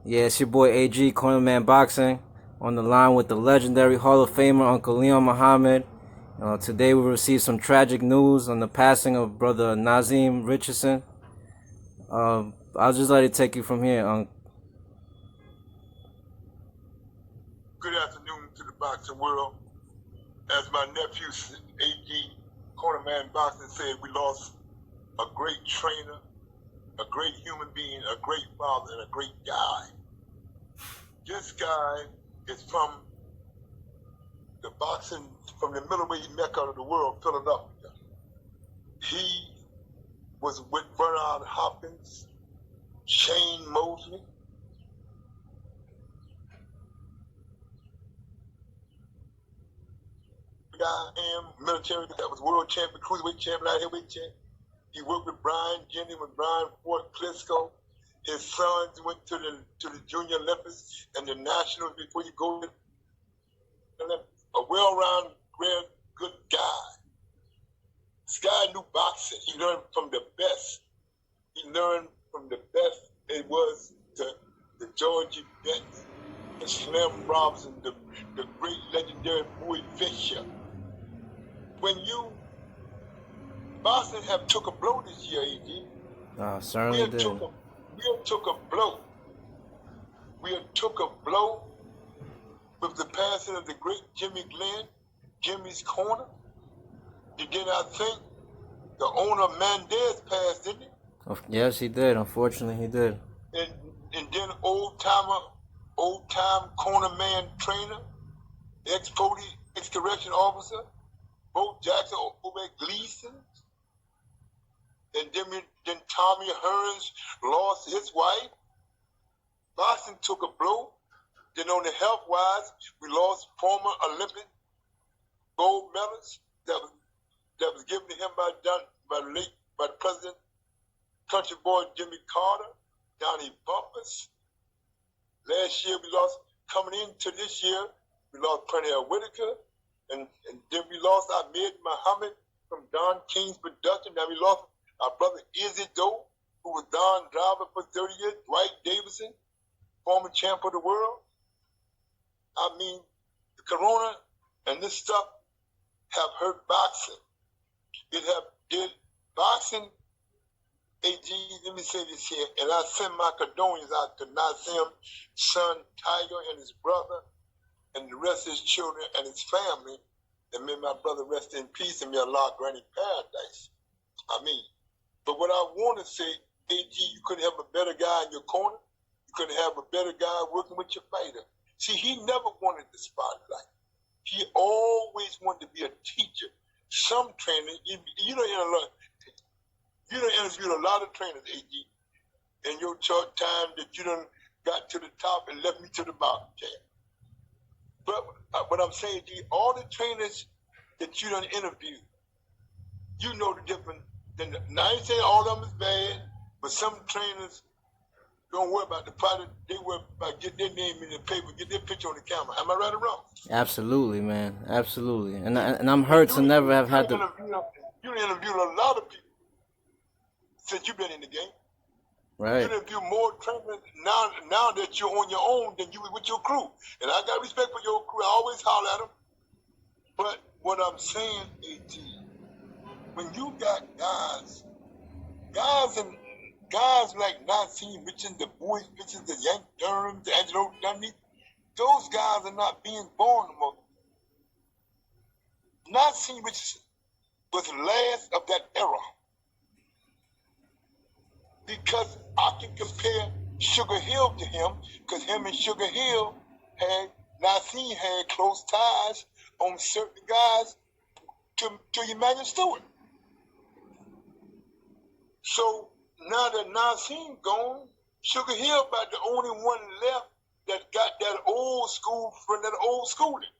Yeah, it's your boy AG, Cornerman Boxing, on the line with the legendary Hall of Famer Uncle Leon Muhammad. Today we received some tragic news on the passing of Brother Naazim Richardson. I'll just let it take you from here, Uncle. Good afternoon to the boxing world. As my nephew AG, Cornerman Boxing, said, we lost a great trainer, a great human being, a great father, and a great guy. This guy is from the boxing, from the middleweight mecca of the world, Philadelphia. He was with Bernard Hopkins, Shane Mosley, military that was world champion, cruiserweight champion, light heavyweight champion. He worked with Brian Jenny, with Brian Fort Klitschko. His sons went to the Junior Olympics and the Nationals before you go to the Olympics. A well-rounded, good guy. This guy knew boxing. He learned from the best. He learned from the best. It was the Georgie Benton, the Slim Robinson, the great legendary Boy Fisher. When boxing have took a blow this year, AD. Certainly did. We took a blow. We took a blow with the passing of the great Jimmy Glenn, Jimmy's Corner. You did not think the owner Mendez passed, didn't he? Yes, he did. Unfortunately, he did. And then old-time cornerman trainer, ex-correction officer, Bo Jackson, Obey Gleason. And then Tommy Hearns lost his wife. Boxing took a blow. Then on the health-wise, we lost former Olympic gold medals that was given to him by the president, country boy Jimmy Carter, Donnie Bumpus. Last year we lost, coming into this year, we lost Pernell Whitaker, and then we lost Ahmed Muhammad from Don King's production. Now we lost our brother Izzy Doe, who was Don driver for 30 years, Dwight Davidson, former champ of the world. I mean, the corona and this stuff have hurt boxing. Did boxing, AG, let me say this here, and I send my condolences out to Naazim's son, Tiger, and his brother, and the rest of his children and his family, and may my brother rest in peace, and may Allah grant him paradise. I mean, but what I want to say, AG, you couldn't have a better guy in your corner. You couldn't have a better guy working with your fighter. See, he never wanted the spotlight. He always wanted to be a teacher. Some trainer, you don't interview a lot of trainers, AG, in your short time that you done got to the top and left me to the bottom. But what I'm saying, AG, all the trainers that you done interviewed, you know the difference. Now, I ain't saying all of them is bad, but some trainers don't worry about the fighter. They worry about getting their name in the paper, get their picture on the camera. Am I right or wrong? Absolutely, man. Absolutely. And I'm hurt to never have had to. You interviewed a lot of people since you've been in the game. Right. You interview more trainers now that you're on your own than you were with your crew. And I got respect for your crew. I always holler at them. But what I'm saying, AT, when you got guys like Naazim Richardson, the Boy Fisher, the Yank Durham, the Angelo Dundee, those guys are not being born no more. Naazim Richardson was the last of that era. Because I can compare Sugar Hill to him, because him and Sugar Hill Naazim had close ties on certain guys to Emmanuel Stewart. So now that Naazim gone, Sugar Hill about the only one left that got that old school from that old schooling.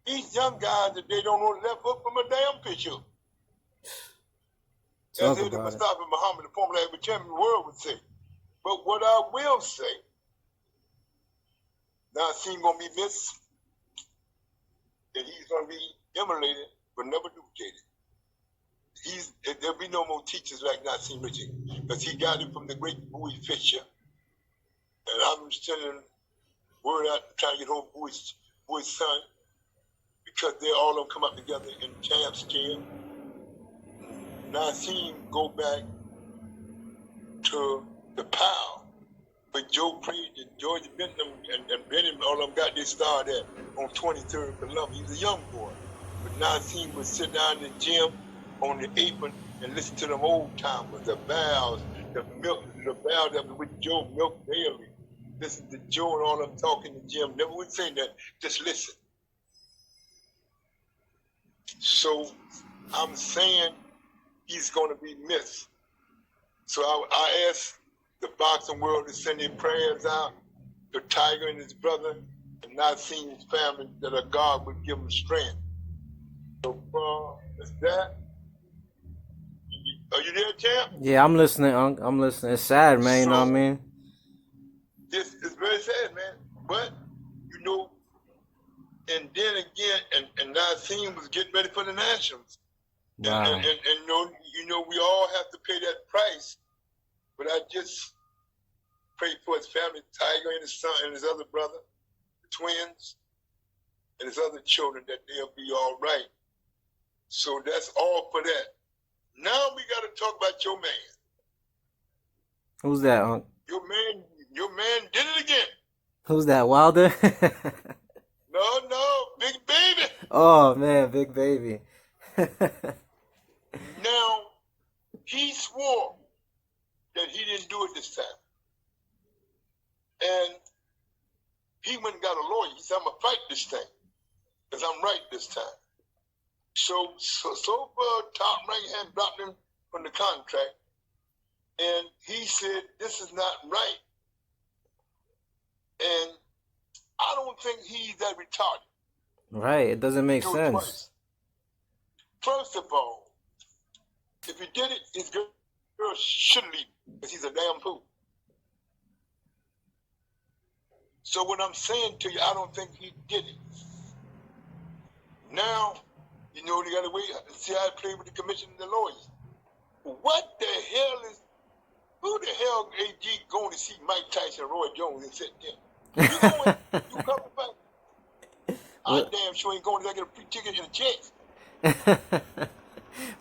These young guys that they don't know left hook from a damn picture. As Eddie Mustafa Muhammad, the former heavyweight champion of the world, would say. But what I will say, Naazim gonna be missed, and he's gonna be emulated, but never duplicated. There'll be no more teachers like Naazim Richardson, because he got it from the great Bowie Fisher. And I'm was sending word out trying to get home boy's son because they all of them come up together in camps jail. Naazim go back to the POW. But Joe Creed and George Bentham and Benny, all of them got their start at on 23rd Columbia. He was a young boy. But Naazim would sit down in the gym on the apron and listen to them old timers, the Bows, the Bows that was with Joe Milk Daily. Listen to Joe and all of them talking in the gym. Never would say that, just listen. So I'm saying he's going to be missed. So I asked the boxing world to send their prayers out to Tiger and his brother, and Naazim's family, that God would give them strength. So is that? Are you there, champ? Yeah, I'm listening, Unc. I'm listening. It's sad, man. You know what I mean? It's very sad, man. But you know, and then again, and Naazim was getting ready for the Nationals. Wow. And you know, we all have to pay that price. But I just pray for his family, Tiger and his son and his other brother, the twins, and his other children, that they'll be all right. So that's all for that. Now we got to talk about your man. Who's that, Unc? Your man did it again. Who's that, Wilder? No, Big Baby. Oh, man, Big Baby. Now, he swore that he didn't do it this time. And he went and got a lawyer. He said, I'm going to fight this thing because I'm right this time. So far, Top Rank had dropped him from the contract. And he said, this is not right. And I don't think he's that retarded. Right, it doesn't make sense. Twice. First of all, if he did it, his girl should leave because he's a damn fool. So what I'm saying to you, I don't think he did it. Now, you know, you got to wait and see how I play with the commission and the lawyers. What the hell who the hell AG going to see Mike Tyson and Roy Jones and sit there? You going? You coming back? I damn sure ain't going to get a free ticket and a check.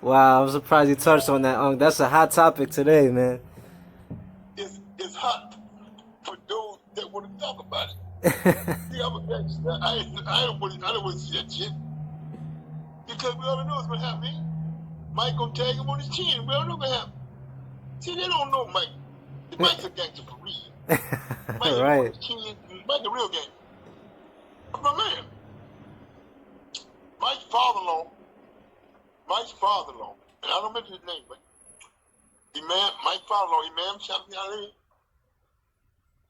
Wow, I'm surprised you touched on that, Unc. That's a hot topic today, man. It's hot for those that want to talk about it. See, I'm a gangster. I don't want to see that shit. Because we already know what's going to happen. Mike going to tag him on his chin. We already know what's going to happen. See, they don't know Mike. Mike's a gangster for real. Mike right. On his chin. Mike's a real gangster. That's my man. Mike's father-in-law, and I don't mention his name, but Mike's father-in-law, Imam Shafi Ali,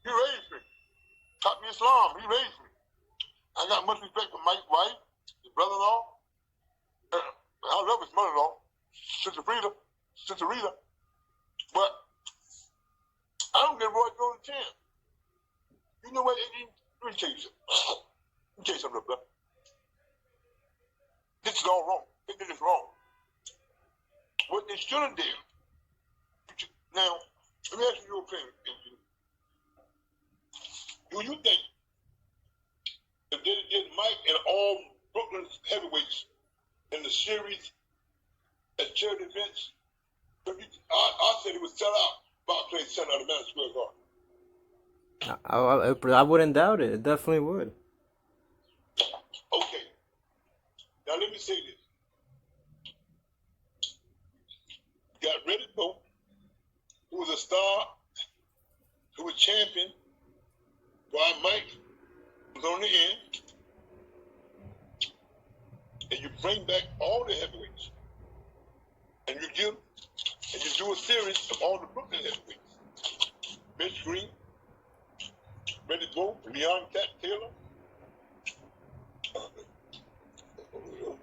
he raised me. Taught me Islam. He raised me. I got much respect for Mike's wife, his brother-in-law. I love his mother-in-law, Sister Rita. But I don't get Roy Jones a chance. You know what, AD? Let me tell you something. Let me tell you something, brother. This is all wrong. They did this wrong. What they should have did. Now, let me ask you your opinion. Do you think if they did Mike and all Brooklyn's heavyweights in the series at charity events, I said it would sell out Barclays Center at the Madison Square Garden. I wouldn't doubt it. It definitely would. Okay. Now let me say this. You got Ready to Go, who was a star, who was champion, while Mike was on the end. And you bring back all the heavyweights. And you do a series of all the Brooklyn heavyweights. Mitch Green, Ready to Go, Leon Cat Taylor.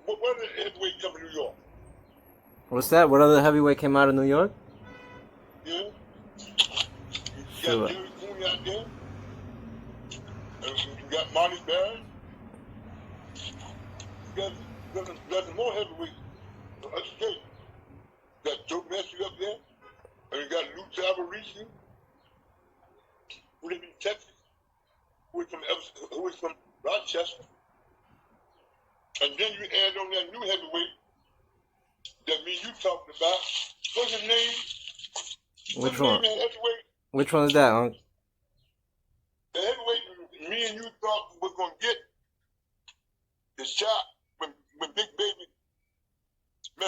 What other heavyweight come to New York? What's that? What other heavyweight came out of New York? Yeah. You Sure. got Jerry Cooney out there. And you got Marty Barron. You got some more heavyweights. Upstate. You got Joe Messi up there. And you got Lou Alvarez, who live in Texas. who is from Rochester. And then you add on that new heavyweight that me you talking about. What's his name? Which one? Which one is that, Unc? The heavyweight me and you thought was gonna get the shot when Big Baby.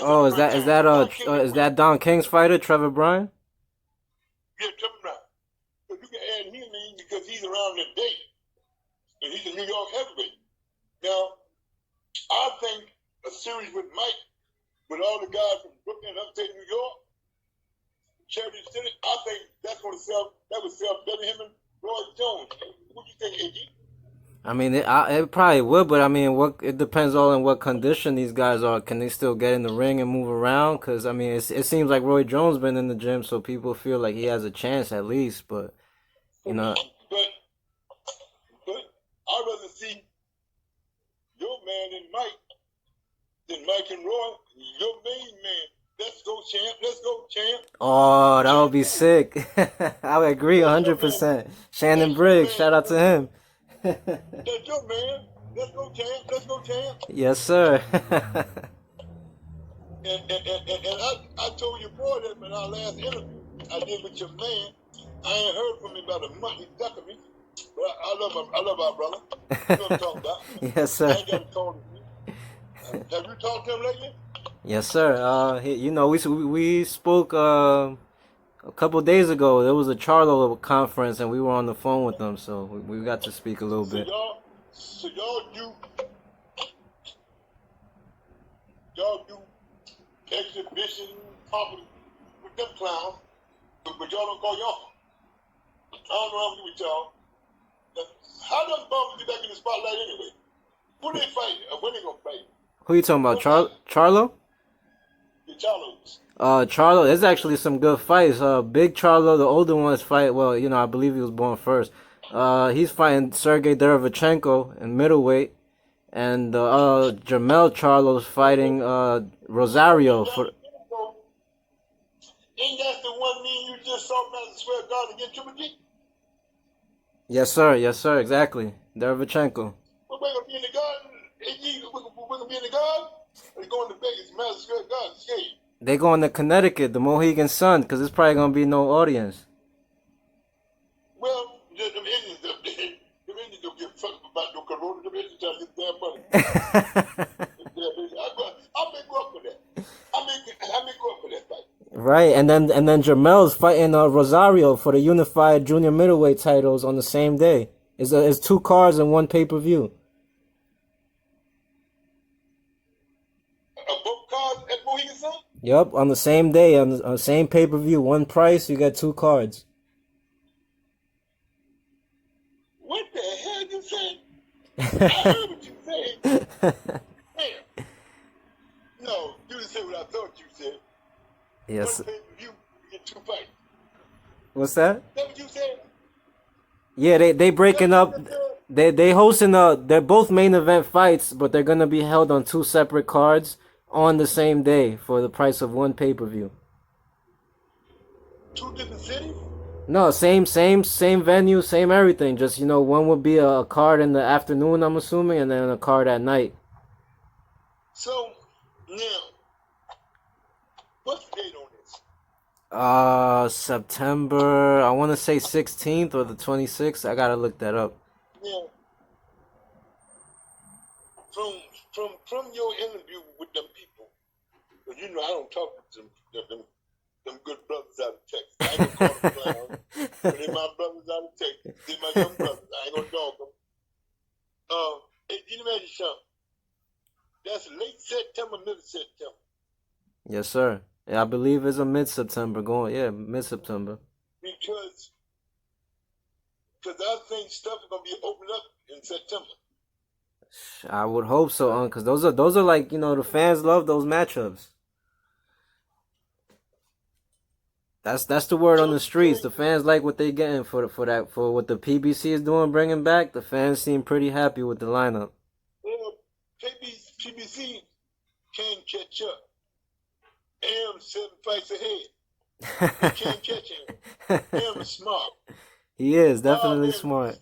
Oh, is that Don King's fighter, Trevor Bryan? Yeah, Trevor Bryan. So you can add him in because he's around the date, and he's a New York heavyweight. Now, I think a series with Mike, with all the guys from Brooklyn, upstate New York, Charity City, I think that's going to sell. That would sell better him and Roy Jones. What do you think, AG? I mean, it probably would, but I mean, it depends all on what condition these guys are. Can they still get in the ring and move around? Because I mean, it seems like Roy Jones been in the gym, so people feel like he has a chance at least. But you know, but I'd rather see your man than Mike and Roy. Your main man. Let's go, champ. Let's go, champ. Oh, that would be sick. I would agree 100%. Shannon Briggs, shout out to him. That's your man. Let's go, champ. Let's go, champ. Yes, sir. and I told your boy that in our last interview I did with your man. I ain't heard from him about a month. He's ducking me. But I love our brother. You know what I'm talking about. Yes, sir. I ain't got to call him. Have you talked to him lately? Yes, sir. We spoke a couple of days ago. There was a Charlo conference, and we were on the phone with them, so we got to speak a little bit. So y'all do exhibition company with them clowns, but y'all don't call y'all. I don't know how with y'all. How does Bum get back in the spotlight anyway? Who they fighting? When they gonna fight? Who you talking about? Charlo? The Charlos. Charlo, there's actually some good fights. Big Charlo, the older ones fight. Well, I believe he was born first. He's fighting Sergey Derevyanchenko in middleweight, and Jamel Charlo's fighting Rosario for. Ain't that the one me and you just saw Madison Square Garden against Triple G? Yes, sir. Yes, sir. Exactly. Derevyanchenko. We're gonna be in the garden. We're gonna be in the garden. Or going to Vegas, Madison Square Garden, skate. They going to Connecticut, the Mohegan Sun, because there's probably gonna be no audience. Well, them Indians up there, them Indians don't give a fuck about no corona. Them Indians trying to get their money. I may go up for that. I may go up for that fight. Right, and then Jamel's fighting Rosario for the unified junior middleweight titles on the same day. It's 2 cards and 1 pay-per-view. Both cards at Mohegan Sun? Yep, on the same day, on the same pay-per-view, 1 price, you got 2 cards. What the hell you saying? I heard what you said. Man. No, you didn't say what I thought you said. Yes. 1 pay-per-view, you get 2 fights. What's that? Is that what you said? Yeah, they breaking up. They hosting they're both main event fights, but they're gonna be held on 2 separate cards on the same day for the price of 1 pay-per-view. 2 different cities? No, same venue, same everything. Just one would be a card in the afternoon, I'm assuming, and then a card at night. So now, what's the date on this? September. I want to say 16th or the 26th. I gotta look that up. Now, from your interview with them people, because I don't talk to them good brothers out of Texas. I ain't gonna call them clowns, but they're my brothers out of Texas. They're my young brothers. I ain't gonna dog them. Can you imagine something? That's late September, mid-September. Yes, sir. Yeah, I believe it's a mid-September mid-September. Because I think stuff is gonna be opened up in September. I would hope so, because those are like the fans love those matchups. That's the word on the streets. The fans like what they getting for what the PBC is doing, bringing back. The fans seem pretty happy with the lineup. Well, PBC can't catch up. Am's 7 fights ahead. They can't catch him. Am is smart. He is definitely smart.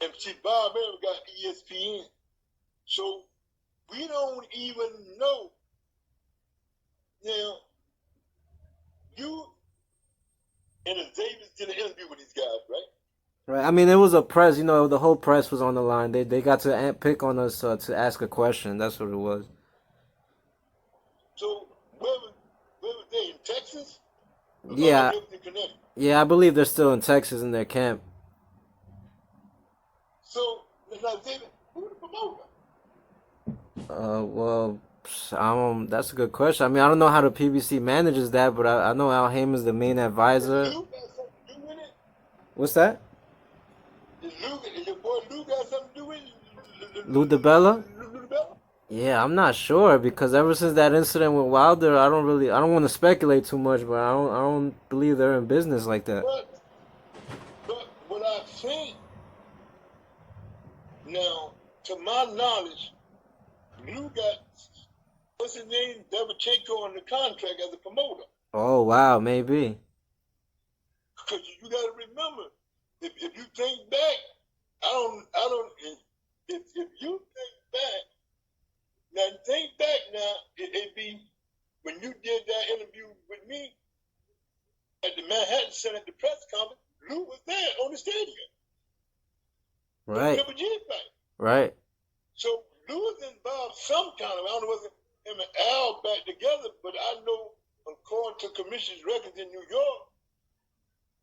And see, Bob Evans got ESPN. So we don't even know. Now, you and Davis did an interview with these guys, right? Right. I mean, it was a press. You know, the whole press was on the line. They got to pick on us to ask a question. That's what it was. So where was they, in Texas? Yeah. Or in Connecticut? Yeah, I believe they're still in Texas in their camp. So, now, David, who the promoter? Well, that's a good question. I mean, I don't know how the PBC manages that, but I know Al Heyman's the main advisor. Lou got something to do with it? What's that? Is your boy Lou got something to do with it? Lou DiBella? Lou DiBella? Yeah, I'm not sure because ever since that incident with Wilder, I don't want to speculate too much, but I don't believe they're in business like that. But what I've seen now, to my knowledge, Lou got what's his name, Derevyanchenko on the contract as a promoter. Oh wow, maybe. Because you got to remember, if you think back, if you think back now, it'd be when you did that interview with me at the Manhattan Center at the press conference, Lou was there on the stadium. Right. The G fight. Right. So Lou was involved some kind of, I don't know whether him and Al back together, but I know according to commission's records in New York,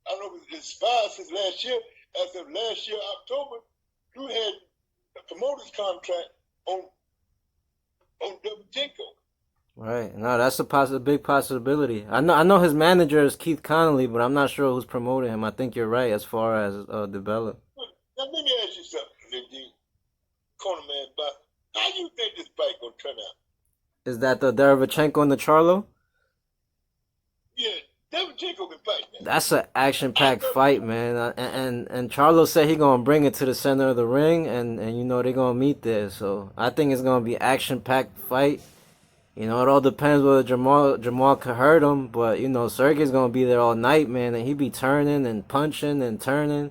I don't know if it's expired since last year. As of last year, October, Lou had a promoter's contract on Derevyanchenko. Right. No, that's a big possibility. I know his manager is Keith Connolly, but I'm not sure who's promoting him. I think you're right as far as DiBella. Now let me ask you something, the Cornerman, but how do you think this fight gonna turn out? Is that the Derevyanchenko and the Charlo? Yeah, Derevyanchenko can fight, man. That's an action-packed fight, man. And Charlo said he gonna bring it to the center of the ring, and you know they're gonna meet there. So I think it's gonna be action-packed fight. You know, it all depends whether Jamal can hurt him, but you know Sergey's gonna be there all night, man, and he be turning and punching and turning.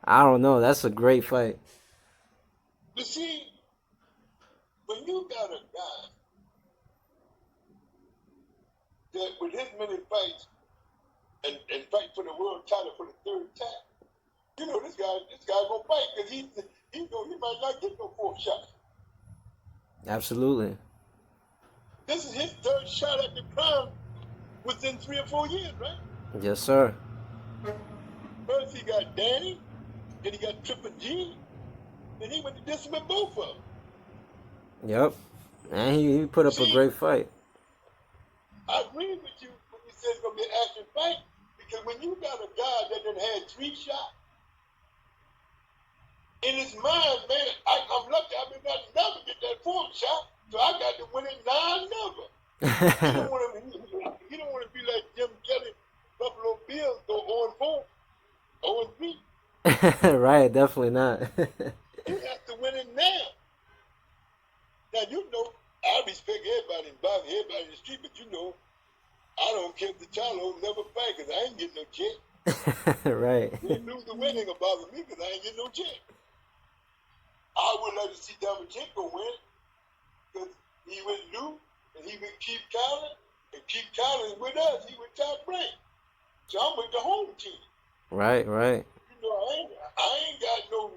I don't know. That's a great fight. You see, when you got a guy that with his many fights and fight for the world title for the third time, you know this guy gonna fight because he might not get no fourth shot. Absolutely. This is his third shot at the crown within 3 or 4 years, right? Yes, sir. First he got Danny, then he got Triple G, then he went to distance with both of them. Yep. And he put up a great fight. I agree with you when you say it's going to be an action fight, because when you got a guy that done had 3 shots, in his mind, man, I'm lucky I did not never get that 4th shot, so I got to win it 9 never. You don't want to be like Jim Kelly, Buffalo Bills, go 0-4, 0-3. Right, definitely not. You have to win it now. Now, you know, I respect everybody in boxing, everybody in the street, but you know, I don't care if the Charlo never fight because I ain't getting no check. Right. You lose the win ain't gonna bother me because I ain't getting no check. I would like to see Derevyanchenko win because he with Lou and he with Keith Collins, and Keith Collins with us, he with Top Rank. So I'm with the home team. Right. You know, I ain't got no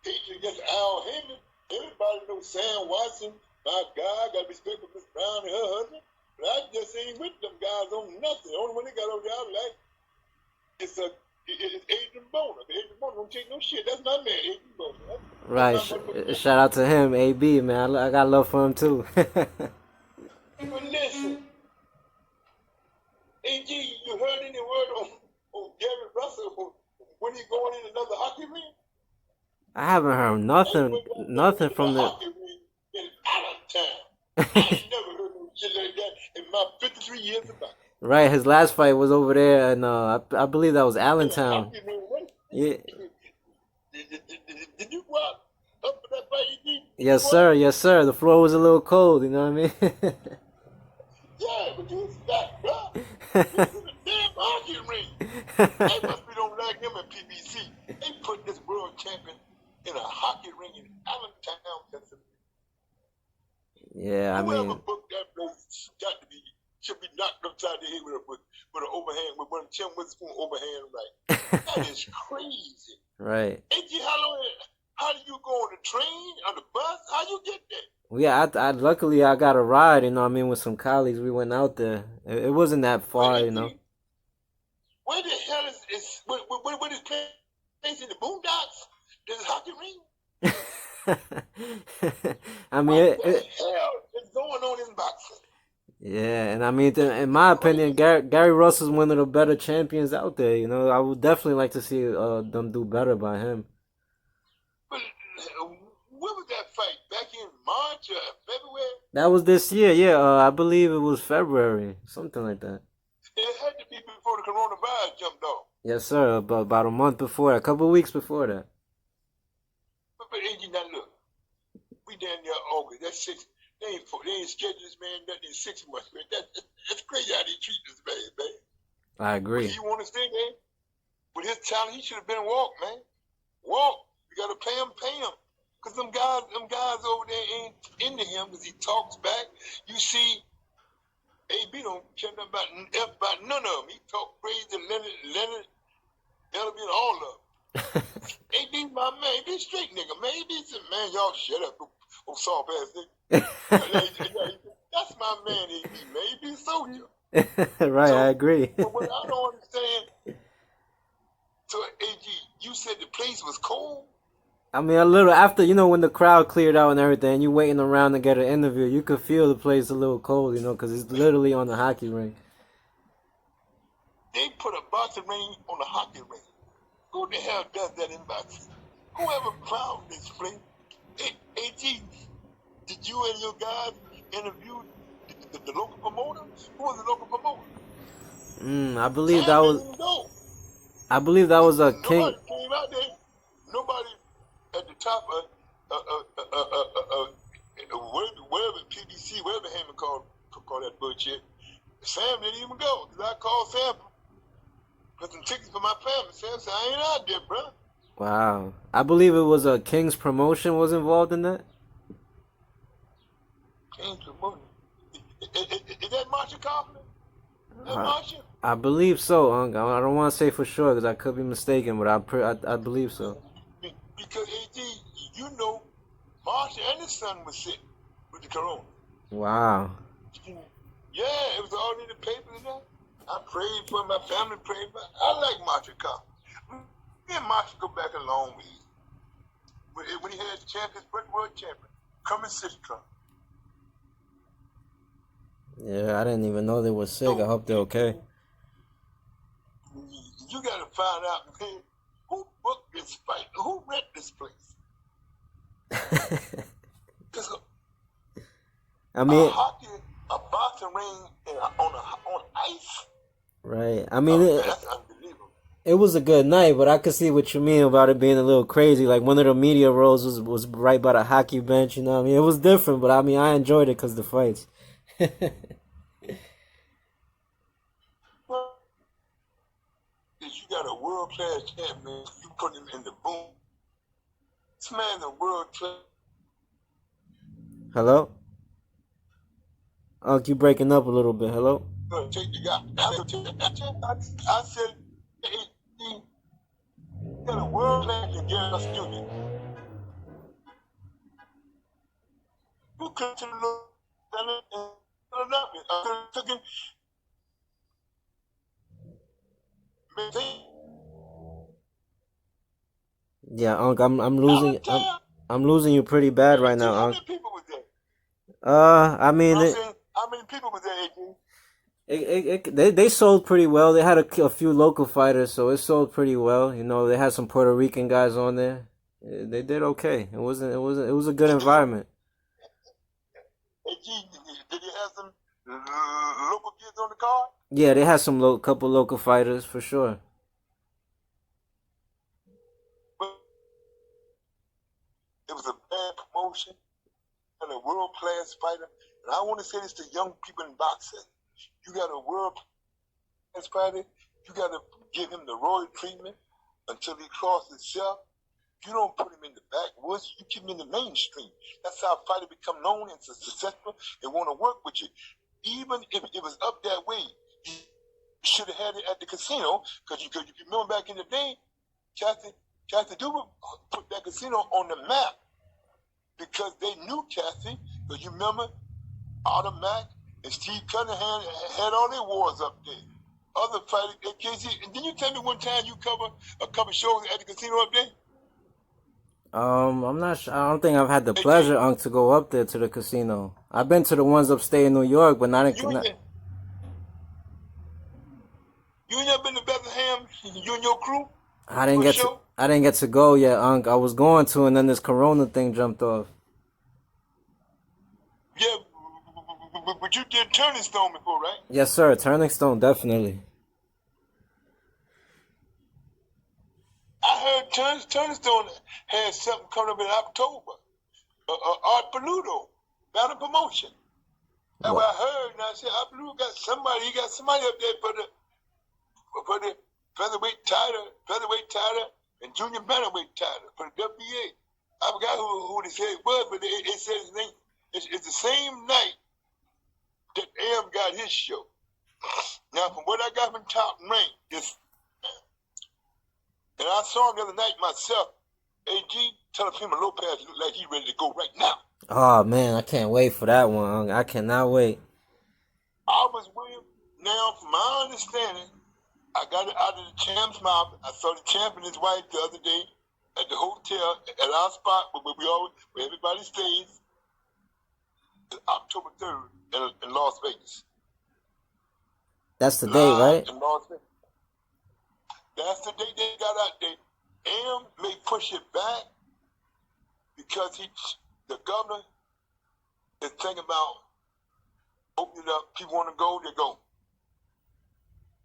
hatred against Al Heyman. Everybody knows Sam Watson. My God, I got respect for Miss Brown and her husband. But I just ain't with them guys on nothing. The only one they got over there, like, it's Adrian Boner. Adrian Boner don't take no shit. That's my man, Adrian Boner. Right. Shout out to him, AB, man. I got love for him, too. But listen, AG, you heard any word on Gary Russell when he going in another hockey ring? I haven't heard nothing from the... Hockey ring in Allentown. I ain't never heard no shit like that in my 53 years of boxing. Right, his last fight was over there, and I believe that was Allentown. Yeah. Did you go up for that fight, EG? Yes, sir. The floor was a little cold, you know what I mean? Yeah, but you back, bro. This is a damn hockey ring. They must be don't like him at PBC. They put this world champion in a Yeah, I Whoever mean, booked that place should be knocked upside the head with an overhand, with one Tim Witherspoon overhand right. That is crazy. right. AG, how do you go on the train, on the bus? How you get there? Well, yeah, I luckily I got a ride, you know what I mean, with some colleagues. We went out there. It wasn't that far, you know. Where the hell what is place in the boondocks? There's a hockey ring? I mean, What the hell is going on in boxing? yeah, and I mean, in my opinion, Gary Russell's one of the better champions out there. You know, I would definitely like to see them do better by him. But when was that fight? Back in March or February? That was this year, yeah. I believe it was February, something like that. It had to be before the coronavirus jumped off. Yes, sir. About a month before, a couple of weeks before that. But AG, now look, we down there August. That's 6. They ain't scheduled this man nothing in 6 months, man. That's crazy how they treat this man. I agree. But he want to stay there. With his talent, he should have been walked, man. Walk. You gotta pay him. Cause them guys over there ain't into him because he talks back. You see, AB don't care nothing about none of them. He talk crazy to Leonard, Elvin, all of them. AB, my man, be straight nigga, man. AB said, man, y'all shut up. Oh, soft ass nigga. That's my man, AB, man. AB so here. Right, so, I agree. But what I don't understand, so AG, you said the place was cold? I mean, a little after, you know, when the crowd cleared out and everything, you waiting around to get an interview, you could feel the place a little cold, you know, because it's literally on the hockey rink. They put a boxing ring on a hockey ring. Who the hell does that in boxing? Whoever found this place? AG, did you and your guys interview the local promoter? Who was the local promoter? I believe that was. I believe that was a King. Nobody came out there. Nobody at the top of wherever PBC, wherever Hammond called that bullshit. Sam didn't even go because I called Sam for some tickets for my family. Sam said, I ain't out there, bro. Wow. I believe it was a King's Promotion was involved in that. King's Promotion. Is that Marsha Kaufman? Marsha? I believe so, Unc. I don't want to say for sure because I could be mistaken, but I believe so. Because AG, you know, Marsha and his son was sick with the corona. Wow. Yeah, it was all in the paper and that. I prayed for my family, prayed for. I like Marsha Kaufman. Me and Marsha go back a long way. When he had the champions, world champion, coming sister. Yeah, I didn't even know they were sick. I hope they're okay. You gotta find out, man, who booked this fight? Who rent this place? I mean, a boxing ring on ice. Right. I mean, that's unbelievable. It was a good night, but I could see what you mean about it being a little crazy. Like one of the media rows was right by the hockey bench. You know, what I mean, it was different, but I mean, I enjoyed it because of the fights. Well, you got a world class champion. You put him in the boom. This man's a world class. Hello? Oh, you breaking up a little bit. Hello? Take the guy. I said, hey, you got a world class against us student. Who could to look and took him. Yeah, Unc, I'm losing. I'm losing you pretty bad right now, Unc. How many people was there? I mean, how many people was there, they sold pretty well. They had a few local fighters, so it sold pretty well. You know, they had some Puerto Rican guys on there. They did okay. It was a good environment. Did you have some local kids on the card? Yeah, they had some couple local fighters for sure. But it was a bad promotion and a world class fighter. And I want to say this to young people in boxing. You got a world class fighter, you got to give him the royal treatment until he crosses himself. You don't put him in the backwoods. You keep him in the mainstream. That's how a fighter become known and successful and want to work with you. Even if it was up that way, you should have had it at the casino because you remember back in the day, Kathy Duber put that casino on the map because they knew Kathy. Because you remember, Otto Mack and Steve Cunningham had all their wars up there. Other fighters, KC. And didn't you tell me one time you cover a couple shows at the casino up there? I'm not sure. I don't think I've had the pleasure, Unc, to go up there to the casino. I've been to the ones upstate in New York, but not in. You ain't never been to Bethlehem? You and your crew? I didn't get to go yet, Unc. I was going to, and then this Corona thing jumped off. Yeah, but you did Turning Stone before, right? Yes, sir. Turning Stone, definitely. I heard Turning Stone had something coming up in October. Art Paludo, Battle Promotion. That's what I heard, and I said, Art Paludo got somebody. He got somebody up there for the featherweight title, and junior bantamweight title for the WBA. I forgot who they said it was, but it said his name. It's the same night that AM got his show. Now, from what I got from Top Rank, and I saw him the other night myself, AG Teofimo Lopez looked like he's ready to go right now. Oh, man, I can't wait for that one, Unc. I cannot wait. I was with him. Now, from my understanding, I got it out of the champ's mouth. I saw the champ and his wife the other day at the hotel at our spot where everybody stays. October 3rd in Las Vegas. That's the date, right? In Las Vegas. That's the date they got out there. AM may push it back because the governor is thinking about opening up. People want to go, they go.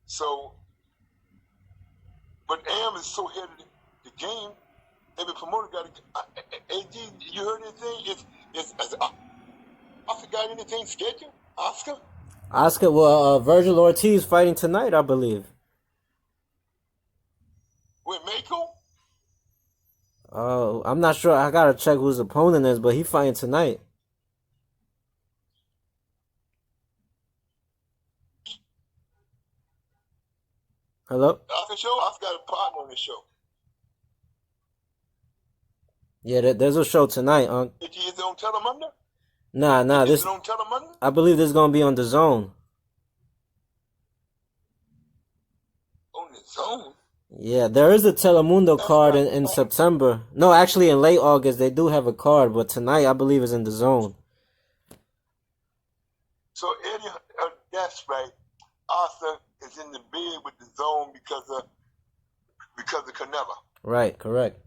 So, but AM is so ahead of the game. Every promoter got to. AG, you heard anything? It's Oscar got anything scheduled? Oscar? Well, Virgil Ortiz fighting tonight, I believe. With Mako? I'm not sure. I gotta check who his opponent is, but he fighting tonight. Hello? Oscar got a partner on the show. Yeah, there's a show tonight, Unc. Is it on Telemundo? Nah. Is it on Telemundo? I believe this is gonna be on the Zone. On the Zone? Yeah, there is a Telemundo card in September. No, actually in late August they do have a card, but tonight I believe is in the Zone. So Eddie, that's right. Arthur is in the bed with the Zone because of Canelo. Right, correct.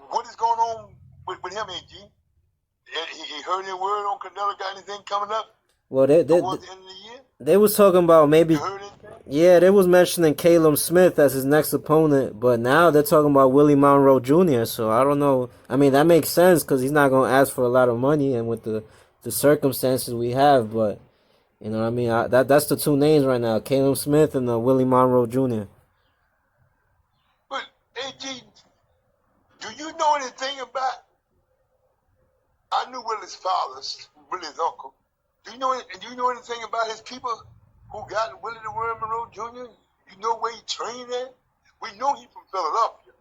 What is going on with him, AG? He heard any word on Canelo? Got anything coming up? Well, towards the end of the year? They was talking about maybe. You heard anything? Yeah, they was mentioning Caleb Smith as his next opponent, but now they're talking about Willie Monroe Jr. So I don't know. I mean, that makes sense because he's not gonna ask for a lot of money, and with the circumstances we have. But you know what I mean? That's the two names right now: Caleb Smith and Willie Monroe Jr. But AG, do you know anything about? I knew Willie's father, Willie's uncle. Do you know anything about his people who got Willie the Worm Monroe Jr.? You know where he trained at? We know he's from Philadelphia.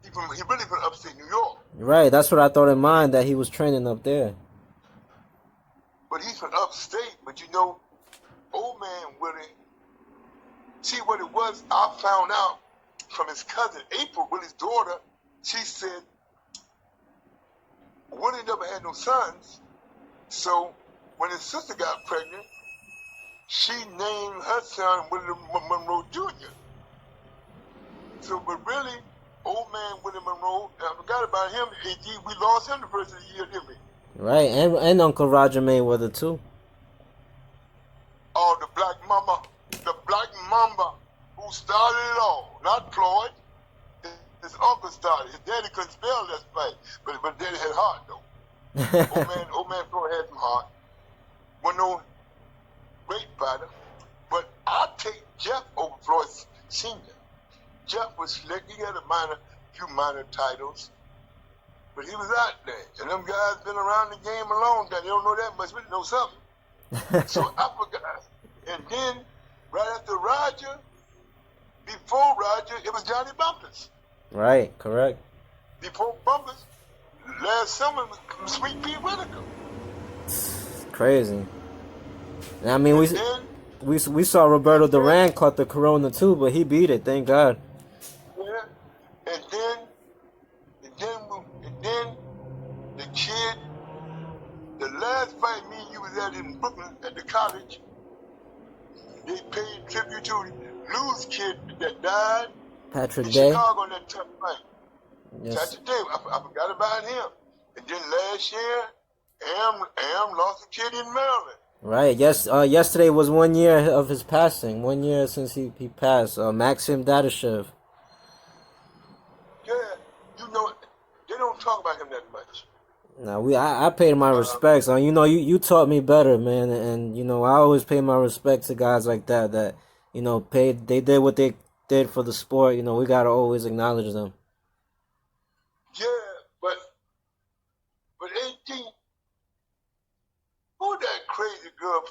He really from upstate New York. Right, that's what I thought in mind, that he was training up there. But he's from upstate. But you know, old man Willie. See what it was? I found out from his cousin April, Willie's daughter. She said Willie never had no sons, so when his sister got pregnant, she named her son Willie Monroe Jr. So, but really, old man Willie Monroe, I forgot about him. AG, we lost him the first of the year, didn't we? Right, and Uncle Roger Mayweather too. Oh, the Black Mamba, who started it all, not Floyd. His uncle started. His daddy couldn't spell that fight, but daddy had heart though. old man Floyd had some heart. Wasn't no great fighter, but I take Jeff over Floyd Senior. Jeff was slick. He had few minor titles. But he was out there. And them guys been around the game a long time. They don't know that much, but they know something. So I forgot. And then, right after Roger, before Roger, it was Johnny Bumpers. Right, correct. Before Bumpers, last summer was Sweet Pea Whitaker. Crazy. And I mean, we saw Roberto Duran caught the corona too, but he beat it, thank God. Yeah. And then the kid, the last fight me and you was at in Brooklyn at the college, they paid tribute to the Lou's kid that died Patrick in Day. Chicago in that tough fight. Yes. Patrick Day, I forgot about him. And then last year, Am lost a kid in Maryland. Right. Yes. Yesterday was 1 year of his passing. 1 year since he passed. Maxim Dadashev. Yeah, you know, they don't talk about him that much. Now I paid my respects. You taught me better, man, and I always pay my respect to guys like that. That they did what they did for the sport. We gotta always acknowledge them. Yeah, but 18, who that crazy girl?